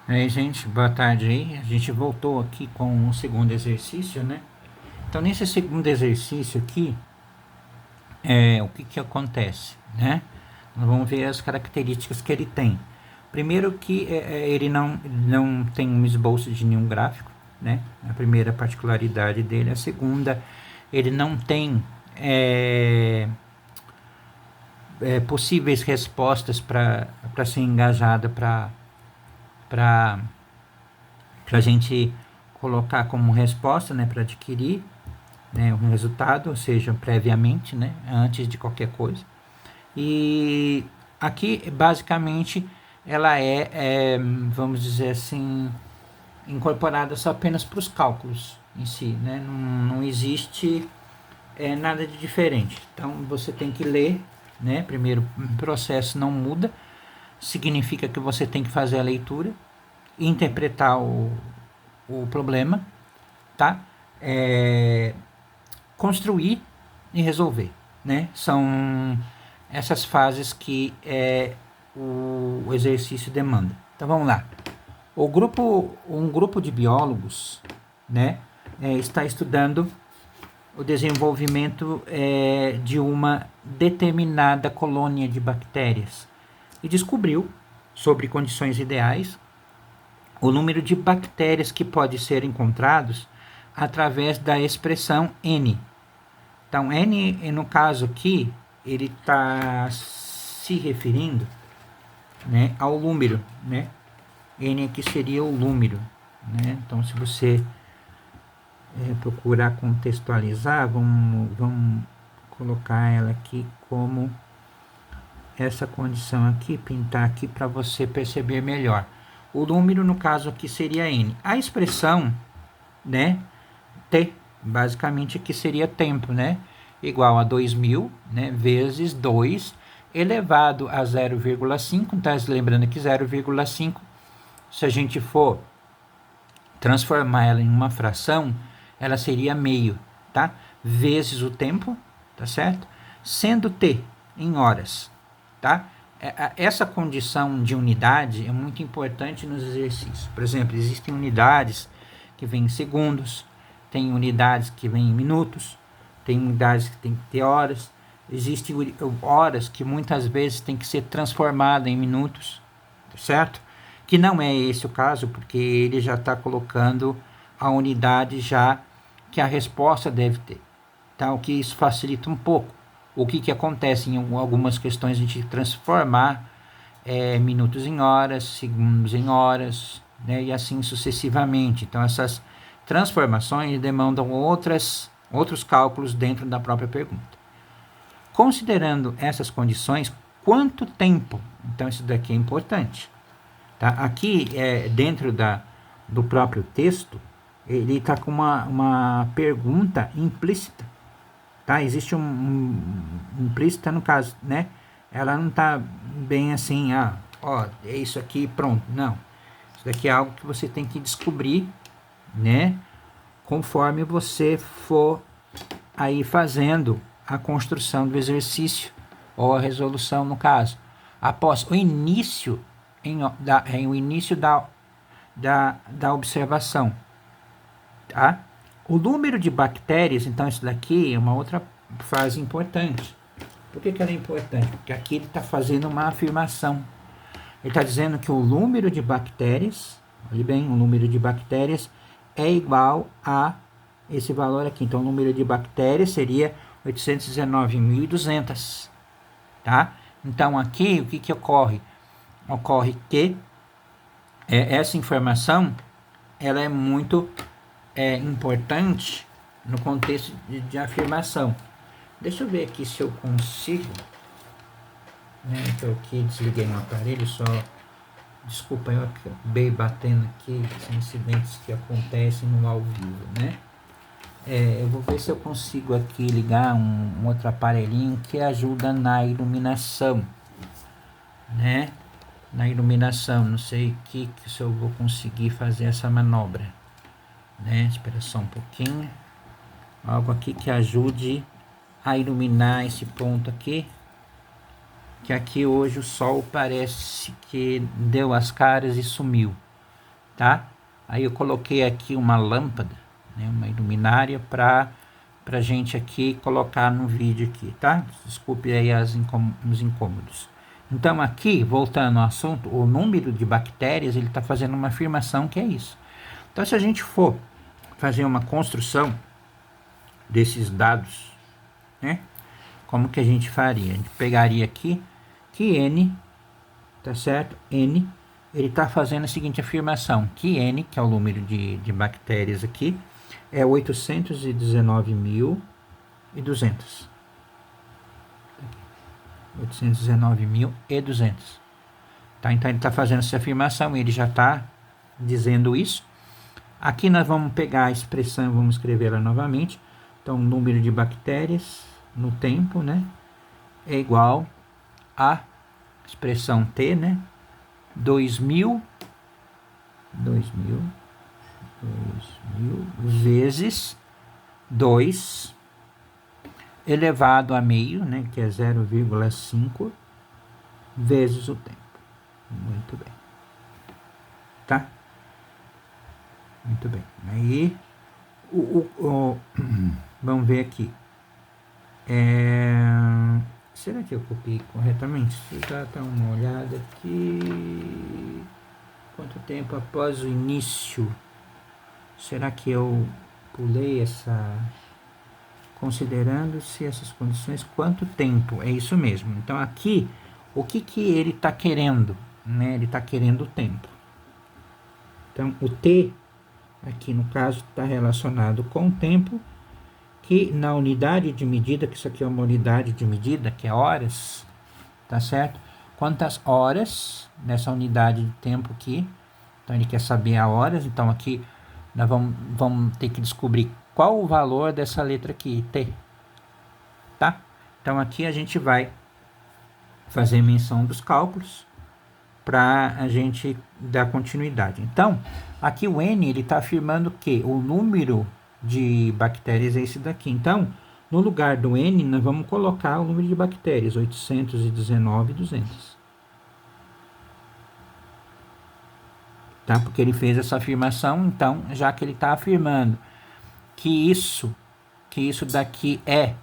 Aí, gente, boa tarde aí. A gente voltou aqui com o segundo exercício, né? Então, nesse segundo exercício aqui, o que que acontece, né? Nós vamos ver as características que ele tem. Primeiro que ele não tem um esboço de nenhum gráfico, né? A primeira particularidade dele. A segunda, ele não tem possíveis respostas para ser engajada para a gente colocar como resposta, né, para adquirir, né, um resultado, ou seja, previamente, né, antes de qualquer coisa. E aqui, basicamente, ela vamos dizer assim, incorporada só apenas para os cálculos em si, né? Não existe nada de diferente. Então, você tem que ler, né? Primeiro, o processo não muda, significa que você tem que fazer a leitura, interpretar o problema, tá? Construir e resolver, né? São essas fases que o exercício demanda. Então vamos lá. Um grupo de biólogos, né, está estudando o desenvolvimento de uma determinada colônia de bactérias e descobriu, sobre condições ideais, o número de bactérias que pode ser encontrados através da expressão N. Então, N, no caso aqui, ele está se referindo, né, ao número, né? N aqui seria o número, né? Então, se você procurar contextualizar, vamos colocar ela aqui como essa condição aqui, pintar aqui para você perceber melhor. O número, no caso aqui, seria N. A expressão, né, T, basicamente aqui seria tempo, né, igual a 2000, né, vezes 2 elevado a 0,5. Então, lembrando que 0,5, se a gente for transformar ela em uma fração, ela seria meio, tá? Vezes o tempo, tá certo? Sendo T em horas, tá? Essa condição de unidade é muito importante nos exercícios. Por exemplo, existem unidades que vêm em segundos, tem unidades que vêm em minutos, tem unidades que tem que ter horas, existem horas que muitas vezes tem que ser transformada em minutos, certo? Que não é esse o caso, porque ele já está colocando a unidade já que a resposta deve ter. Tá? O que isso facilita um pouco. O que acontece em algumas questões, a gente transformar minutos em horas, segundos em horas, né? E assim sucessivamente. Então, essas transformações demandam outros cálculos dentro da própria pergunta. Considerando essas condições, quanto tempo? Então, isso daqui é importante. Tá? Aqui, dentro do próprio texto, ele está com uma pergunta implícita. Tá? Existe implícita no caso, né? Ela não está bem assim, é isso aqui, pronto. Não. Isso daqui é algo que você tem que descobrir, né? Conforme você for aí fazendo a construção do exercício ou a resolução, no caso. Após o início o início da observação, tá? O número de bactérias, então isso daqui é uma outra frase importante. Por que ela é importante? Porque aqui ele está fazendo uma afirmação. Ele está dizendo que o número de bactérias, olha bem, o número de bactérias é igual a esse valor aqui. Então o número de bactérias seria 819.200, tá? Então aqui o que ocorre? Ocorre que essa informação ela é muito importante no contexto de afirmação. Deixa eu ver aqui se eu consigo. Estou aqui, desliguei meu aparelho, só desculpa, eu acabei batendo aqui, são incidentes que acontecem no ao vivo, né? Eu vou ver se eu consigo aqui ligar um outro aparelhinho que ajuda na iluminação, né? Na iluminação, não sei se eu vou conseguir fazer essa manobra, né? Espera só um pouquinho. Algo aqui que ajude a iluminar esse ponto aqui, que aqui hoje o sol parece que deu as caras e sumiu, tá? Aí eu coloquei aqui uma lâmpada, né, uma luminária para gente aqui colocar no vídeo aqui, tá? Desculpe aí os incômodos. Então aqui, voltando ao assunto, o número de bactérias, ele está fazendo uma afirmação que é isso. Então se a gente for fazer uma construção desses dados, né? Como que a gente faria? A gente pegaria aqui que N, tá certo? N, ele está fazendo a seguinte afirmação, que N, que é o número de bactérias aqui, é 819.200. 819.200. Tá? Então ele está fazendo essa afirmação, ele já está dizendo isso. Aqui nós vamos pegar a expressão, vamos escrever ela novamente. Então, o número de bactérias no tempo, né, é igual a expressão T, né, 2000 vezes 2 elevado a meio, né, que é 0,5 vezes o tempo. Muito bem. Tá? Muito bem. Aí, vamos ver aqui. Será que eu copiei corretamente? Deixa eu dar uma olhada aqui. Quanto tempo após o início? Será que eu pulei essa... Considerando-se essas condições, quanto tempo? É isso mesmo. Então, aqui, o que ele está querendo? Né? Ele está querendo o tempo. Então, o T, aqui no caso, está relacionado com o tempo, que na unidade de medida, que isso aqui é uma unidade de medida, que é horas, tá certo? Quantas horas nessa unidade de tempo aqui? Então, ele quer saber a horas, então aqui nós vamos ter que descobrir qual o valor dessa letra aqui, T, tá? Então, aqui a gente vai fazer menção dos cálculos para a gente dar continuidade. Então, aqui o N, ele está afirmando que o número de bactérias é esse daqui. Então, no lugar do N, nós vamos colocar o número de bactérias, 819.200. Tá? Porque ele fez essa afirmação, então, já que ele está afirmando que isso daqui é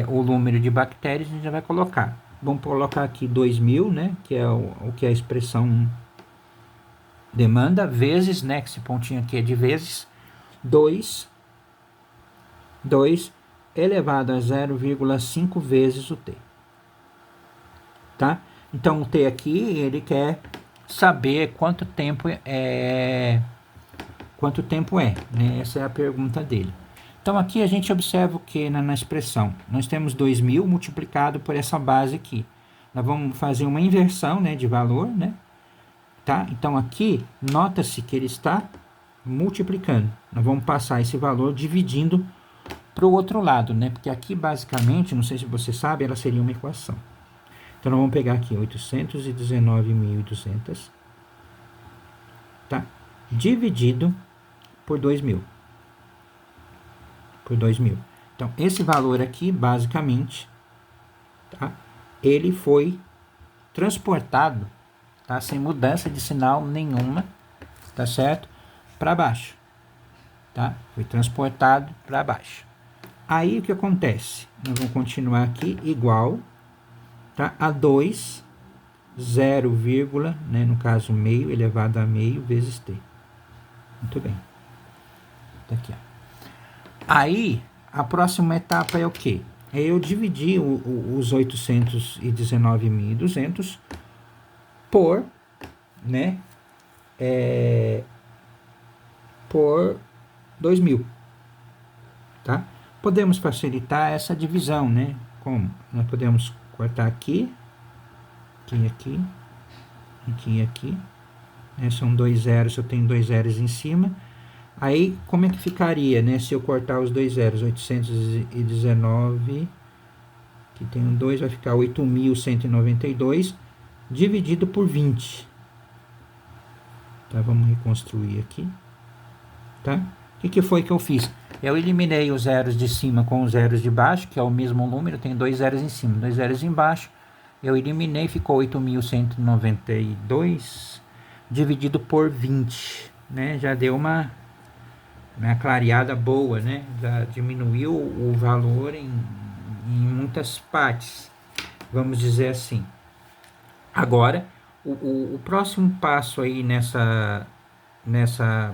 o número de bactérias, a gente já vai colocar. Vamos colocar aqui 2.000, né? Que é o que a expressão demanda, vezes, né? Que esse pontinho aqui é de vezes. 2 elevado a 0,5 vezes o T. Tá? Então, o T aqui, ele quer saber quanto tempo é, né? Essa é a pergunta dele. Então, aqui a gente observa o que na expressão? Nós temos 2.000 multiplicado por essa base aqui. Nós vamos fazer uma inversão, né, de valor, né? Tá? Então, aqui, nota-se que ele está multiplicando. Nós vamos passar esse valor dividindo para o outro lado, né? Porque aqui, basicamente, não sei se você sabe, ela seria uma equação. Então, nós vamos pegar aqui 819.200, tá? Dividido por 2.000. Por 2.000. Então, esse valor aqui, basicamente, tá? Ele foi transportado, tá? Sem mudança de sinal nenhuma, tá certo? Para baixo, tá? Foi transportado para baixo. Aí, o que acontece? Nós vamos continuar aqui igual, tá? A 2, 0, né? No caso, meio elevado a meio vezes T. Muito bem. Tá aqui, ó. Aí, a próxima etapa é o quê? É eu dividir os 819.200 por, né, por 2.000, tá? Podemos facilitar essa divisão, né? Como? Nós podemos cortar aqui, aqui, né? São 2 zeros, eu tenho 2 zeros em cima. Aí, como é que ficaria, né? Se eu cortar os 2 zeros, 819, que tem um 2, vai ficar 8.192, dividido por 20. Tá? Vamos reconstruir aqui. Tá? O que foi que eu fiz? Eu eliminei os zeros de cima com os zeros de baixo, que é o mesmo número, tem 2 zeros em cima, 2 zeros embaixo. Eu eliminei, ficou 8.192 dividido por 20, né? Já deu uma clareada boa, né? Já diminuiu o valor em muitas partes, vamos dizer assim. Agora, o próximo passo aí nessa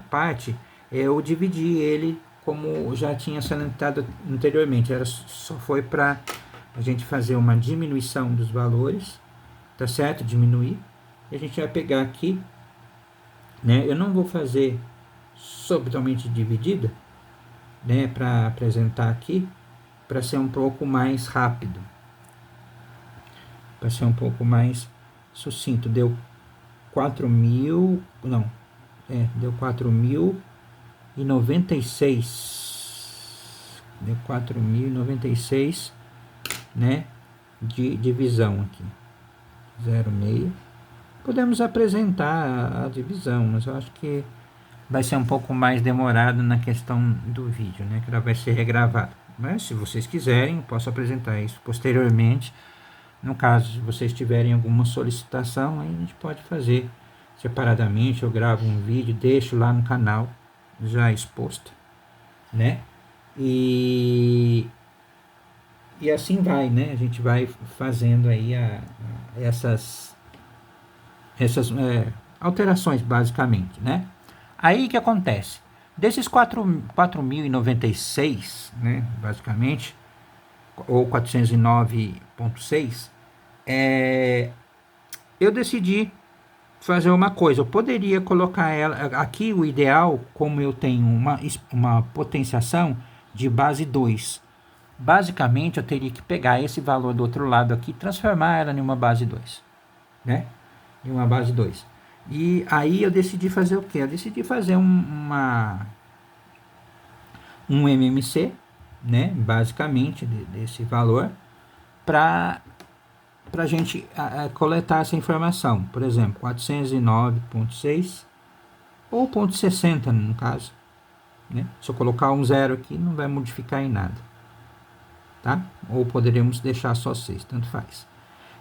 parte é eu dividir ele como já tinha salientado anteriormente. Só foi para a gente fazer uma diminuição dos valores, tá certo? Diminuir. E a gente vai pegar aqui, né? Eu não vou fazer totalmente dividida, né? Para apresentar aqui, para ser um pouco mais rápido, para ser um pouco mais sucinto. Deu 4.000, não, deu 4.096, deu 4.096, né, de divisão aqui, 0,6. Podemos apresentar a divisão, mas eu acho que vai ser um pouco mais demorado na questão do vídeo, né, que ela vai ser regravada. Mas se vocês quiserem, eu posso apresentar isso posteriormente. No caso, se vocês tiverem alguma solicitação, aí a gente pode fazer separadamente. Eu gravo um vídeo, deixo lá no canal já exposto, né? E assim vai, né? A gente vai fazendo aí essas alterações, basicamente, né? Aí o que acontece? Desses 4.096, né, basicamente, ou 409,6, eu decidi fazer uma coisa. Eu poderia colocar ela aqui, o ideal, como eu tenho uma potenciação de base 2. Basicamente, eu teria que pegar esse valor do outro lado aqui e transformar ela em uma base 2, né? Em uma base 2. E aí eu decidi fazer o quê? Eu decidi fazer um MMC, né? Basicamente, desse valor, para a gente coletar essa informação. Por exemplo, 409,6 ou 0,60 no caso, né? Se eu colocar um zero aqui, não vai modificar em nada, tá? Ou poderíamos deixar só 6, tanto faz.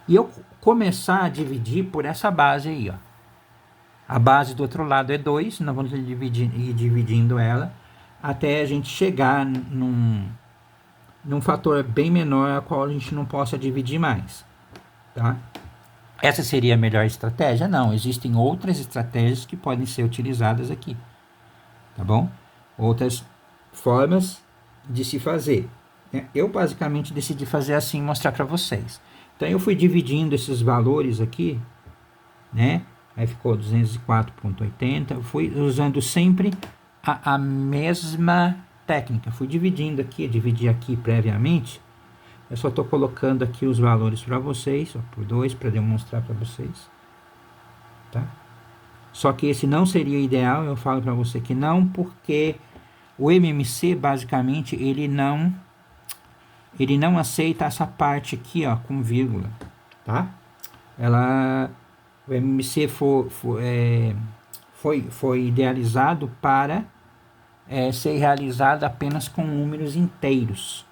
E eu começar a dividir por essa base aí, ó. A base do outro lado é 2, nós vamos ir dividindo ela até a gente chegar num fator bem menor a qual a gente não possa dividir mais, tá? Essa seria a melhor estratégia? Não, existem outras estratégias que podem ser utilizadas aqui, tá bom? Outras formas de se fazer. Eu basicamente decidi fazer assim, mostrar para vocês. Então eu fui dividindo esses valores aqui, né? Aí ficou 204,80. Eu fui usando sempre a mesma técnica. Fui dividindo aqui, dividi aqui previamente. Eu só estou colocando aqui os valores para vocês, ó, por 2, para demonstrar para vocês, tá? Só que esse não seria ideal, eu falo para você que não, porque o MMC, basicamente, ele não aceita essa parte aqui, ó, com vírgula, tá? O MMC foi idealizado para ser realizado apenas com números inteiros,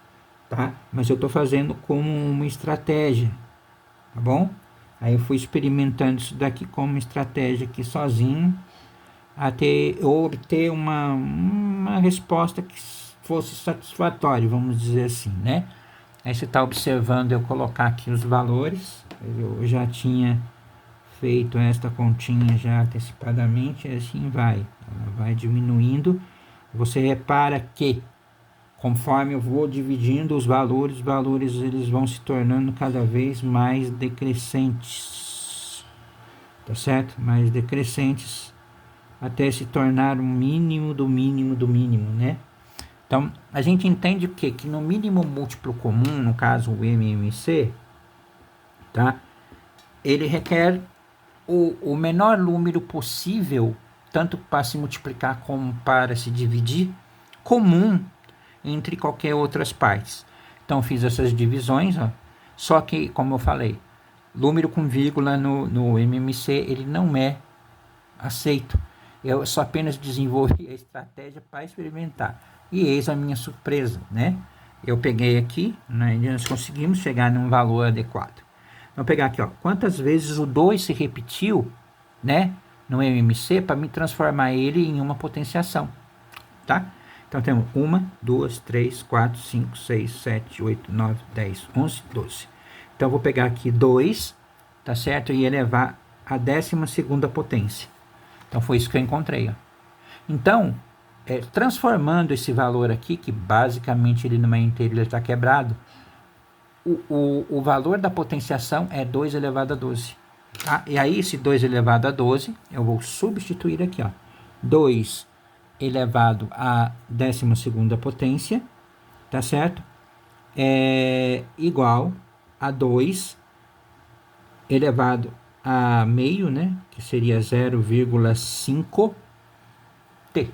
tá? Mas eu estou fazendo como uma estratégia, tá bom? Aí eu fui experimentando isso daqui como estratégia aqui sozinho, até obter uma resposta que fosse satisfatória, vamos dizer assim, né? Aí você está observando eu colocar aqui os valores. Eu já tinha feito esta continha já antecipadamente, assim vai. Ela vai diminuindo. Você repara que conforme eu vou dividindo os valores eles vão se tornando cada vez mais decrescentes, tá certo? Mais decrescentes até se tornar um mínimo do mínimo do mínimo, né? Então, a gente entende o quê? Que no mínimo múltiplo comum, no caso o MMC, tá? Ele requer o menor número possível, tanto para se multiplicar como para se dividir, comum entre qualquer outras partes. Então, fiz essas divisões, ó. Só que, como eu falei, número com vírgula no MMC, ele não é aceito. Eu só apenas desenvolvi a estratégia para experimentar. E eis a minha surpresa, né? Eu peguei aqui, né, e nós conseguimos chegar num valor adequado. Vamos pegar aqui, ó. Quantas vezes o 2 se repetiu, né? no MMC para me transformar ele em uma potenciação, tá? Então, temos 1, 2, 3, 4, 5, 6, 7, 8, 9, 10, 11, 12. Então, eu vou pegar aqui 2, tá certo? E elevar a 12ª potência. Então, foi isso que eu encontrei, ó. Então, transformando esse valor aqui, que basicamente ele numa inteira ele está quebrado, o valor da potenciação é 2 elevado a 12. Tá? E aí, esse 2 elevado a 12, eu vou substituir aqui, ó. 2 elevado a 12ª potência, tá certo? É igual a 2 elevado a meio, né? Que seria 0,5 T.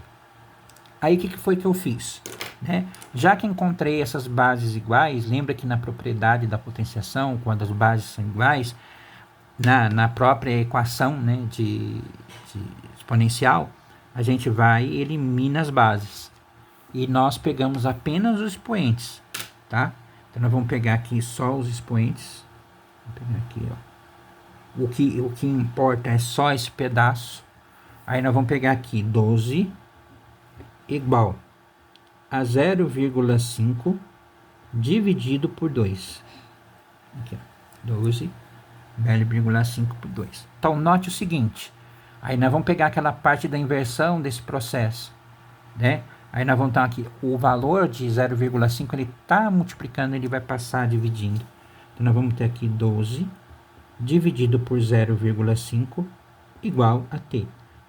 Aí, o que foi que eu fiz? Né? Já que encontrei essas bases iguais, lembra que na propriedade da potenciação, quando as bases são iguais, na própria equação, né, de exponencial, a gente vai e elimina as bases. E nós pegamos apenas os expoentes, tá? Então, nós vamos pegar aqui só os expoentes. Vou pegar aqui, ó. O que importa é só esse pedaço. Aí, nós vamos pegar aqui 12 igual a 0,5 dividido por 2. Aqui, ó. 12 0,5 por 2. Então, note o seguinte. Aí nós vamos pegar aquela parte da inversão desse processo, né? Aí nós vamos estar aqui, o valor de 0,5, ele está multiplicando, ele vai passar dividindo. Então, nós vamos ter aqui 12 dividido por 0,5 igual a T.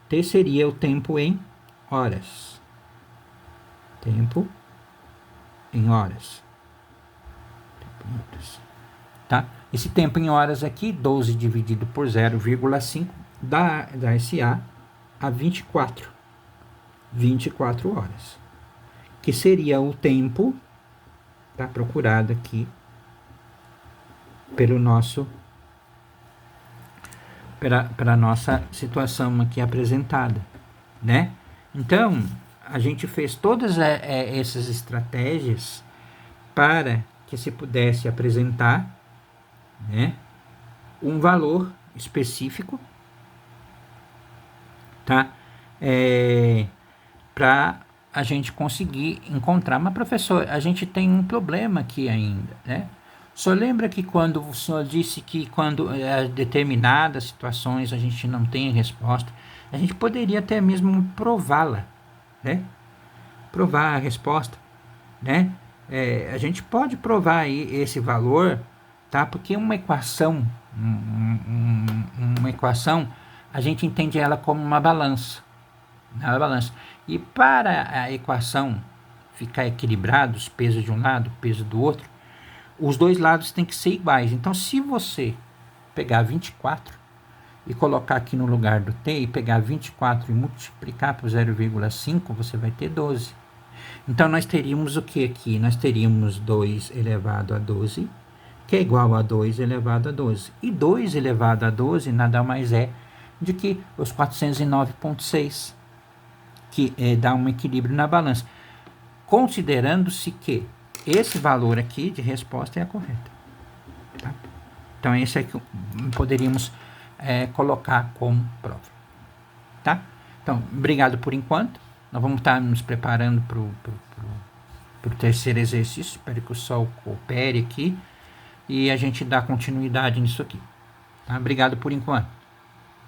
T seria o tempo em horas. Tempo em horas. Tempo em horas. Tá? Esse tempo em horas aqui, 12 dividido por 0,5, dá-se a 24 horas. Que seria o tempo, tá, procurado aqui pelo nosso, pela nossa situação aqui apresentada, né? Então, a gente fez todas essas estratégias para que se pudesse apresentar, né, um valor específico, tá? Para a gente conseguir encontrar. Mas, professor, a gente tem um problema aqui ainda, né? O senhor lembra que quando o senhor disse que quando determinadas situações a gente não tem resposta, a gente poderia até mesmo prová-la, né? Provar a resposta, né? A gente pode provar aí esse valor, tá? Porque uma equação, a gente entende ela como uma balança. E para a equação ficar equilibrada, os pesos de um lado, o peso do outro, os dois lados têm que ser iguais. Então, se você pegar 24 e colocar aqui no lugar do t, e pegar 24 e multiplicar por 0,5, você vai ter 12. Então, nós teríamos o que aqui? Nós teríamos 2 elevado a 12, que é igual a 2 elevado a 12. E 2 elevado a 12 nada mais é do que os 409,6, que dá um equilíbrio na balança. Considerando-se que esse valor aqui de resposta é a correta. Tá? Então, esse é que poderíamos colocar como prova. Tá? Então, obrigado por enquanto. Nós vamos estar nos preparando para o terceiro exercício. Espero que o sol coopere aqui e a gente dá continuidade nisso aqui. Tá? Obrigado por enquanto.